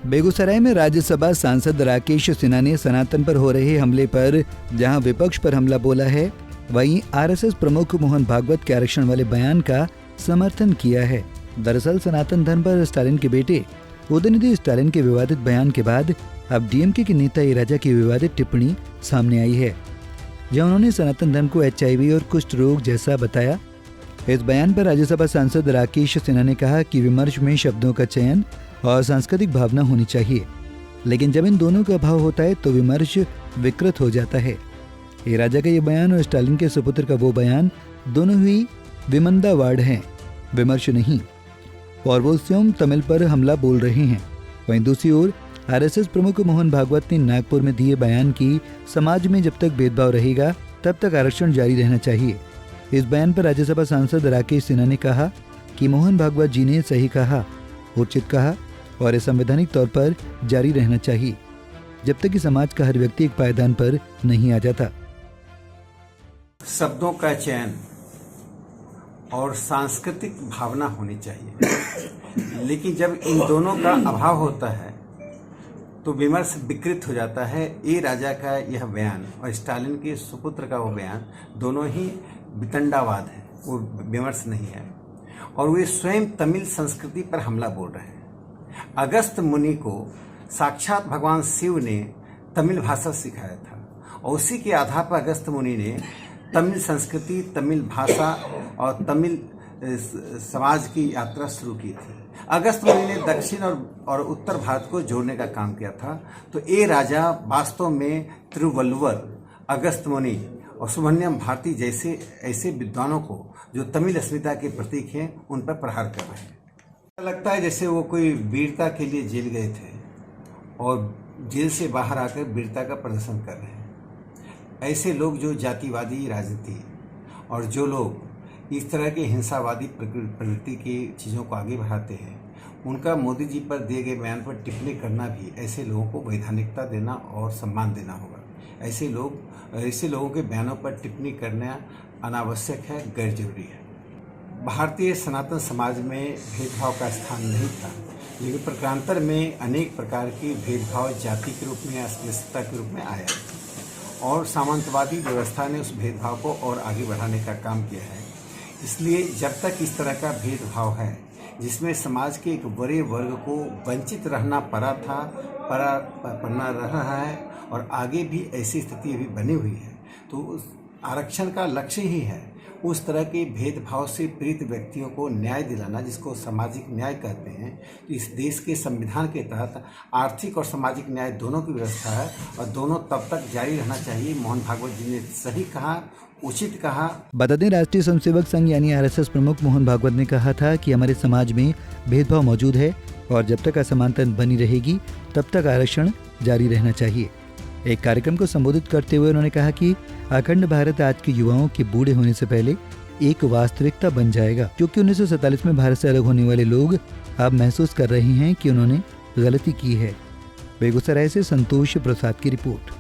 बेगूसराय में राज्यसभा सांसद राकेश सिन्हा ने सनातन पर हो रहे हमले पर जहां विपक्ष पर हमला बोला है, वहीं आरएसएस प्रमुख मोहन भागवत के आरक्षण वाले बयान का समर्थन किया है। दरअसल सनातन धर्म पर स्टालिन के बेटे उदयनिधि स्टालिन के विवादित बयान के बाद अब डीएमके के नेता ए राजा की विवादित टिप्पणी सामने आई है, जहां उन्होंने सनातन धर्म को HIV और कुष्ठ रोग जैसा बताया। इस बयान पर राज्यसभा सांसद राकेश सिन्हा ने कहा कि विमर्श में शब्दों का चयन और सांस्कृतिक भावना होनी चाहिए, लेकिन जब इन दोनों का अभाव होता है तो विमर्श विकृत हो जाता है। ए राजा का ये बयान और स्टालिन के सुपुत्र का वो बयान दोनों ही विमंदावाड़ हैं, विमर्श नहीं, और वो स्वयं तमिल पर हमला बोल रहे हैं। वहीं दूसरी ओर आरएसएस प्रमुख मोहन भागवत ने नागपुर में दिए बयान की समाज में जब तक भेदभाव रहेगा तब तक आरक्षण जारी रहना चाहिए। इस बयान पर राज्यसभा सांसद राकेश सिन्हा ने कहा कि मोहन भागवत जी ने सही कहा, उचित कहा और ये संवैधानिक तौर पर जारी रहना चाहिए जब तक कि समाज का हर व्यक्ति एक पायदान पर नहीं आ जाता। शब्दों का चयन और सांस्कृतिक भावना होनी चाहिए, लेकिन जब इन दोनों का अभाव होता है तो विमर्श विकृत हो जाता है। ए राजा का यह बयान और स्टालिन के सुपुत्र का वो बयान दोनों ही वितंडावाद है, वो विमर्श नहीं है, और वे स्वयं तमिल संस्कृति पर हमला बोल रहे हैं। अगस्त मुनि को साक्षात भगवान शिव ने तमिल भाषा सिखाया था और उसी के आधार पर अगस्त मुनि ने तमिल संस्कृति, तमिल भाषा और तमिल समाज की यात्रा शुरू की थी। अगस्त मुनि ने दक्षिण और उत्तर भारत को जोड़ने का काम किया था। तो ए राजा वास्तव में तिरुवल्लुवर, अगस्त मुनि और सुब्रमण्यम भारती जैसे ऐसे विद्वानों को जो तमिल अस्मिता के प्रतीक हैं उन पर प्रहार कर रहे हैं। लगता है जैसे वो कोई वीरता के लिए जेल गए थे और जेल से बाहर आकर वीरता का प्रदर्शन कर रहे हैं। ऐसे लोग जो जातिवादी राजनीति और जो लोग इस तरह के हिंसावादी प्रवृत्ति की चीज़ों को आगे बढ़ाते हैं, उनका मोदी जी पर दिए गए बयान पर टिप्पणी करना भी ऐसे लोगों को वैधानिकता देना और सम्मान देना होगा। ऐसे लोगों के बयानों पर टिप्पणी करना अनावश्यक है, गैर जरूरी है। भारतीय सनातन समाज में भेदभाव का स्थान नहीं था, लेकिन प्रकारांतर में अनेक प्रकार की भेदभाव जाति के रूप में, अस्पृश्यता के रूप में आया और सामंतवादी व्यवस्था ने उस भेदभाव को और आगे बढ़ाने का काम किया है। इसलिए जब तक इस तरह का भेदभाव है जिसमें समाज के एक बड़े वर्ग को वंचित रहना पड़ना रहा है और आगे भी ऐसी स्थिति अभी बनी हुई है, तो उस आरक्षण का लक्ष्य ही है उस तरह के भेदभाव से पीड़ित व्यक्तियों को न्याय दिलाना, जिसको सामाजिक न्याय कहते हैं। तो इस देश के संविधान के तहत आर्थिक और सामाजिक न्याय दोनों की व्यवस्था है और दोनों तब तक जारी रहना चाहिए। मोहन भागवत जी ने सही कहा, उचित कहा। बता दें, राष्ट्रीय स्वयंसेवक संघ यानी आरएसएस प्रमुख मोहन भागवत ने कहा था कि हमारे समाज में भेदभाव मौजूद है और जब तक असमानता बनी रहेगी तब तक आरक्षण जारी रहना चाहिए। एक कार्यक्रम को संबोधित करते हुए उन्होंने कहा कि अखंड भारत आज के युवाओं के बूढ़े होने से पहले एक वास्तविकता बन जाएगा, क्योंकि 1947 में भारत से अलग होने वाले लोग अब महसूस कर रहे हैं कि उन्होंने गलती की है। बेगूसराय से संतोष प्रसाद की रिपोर्ट।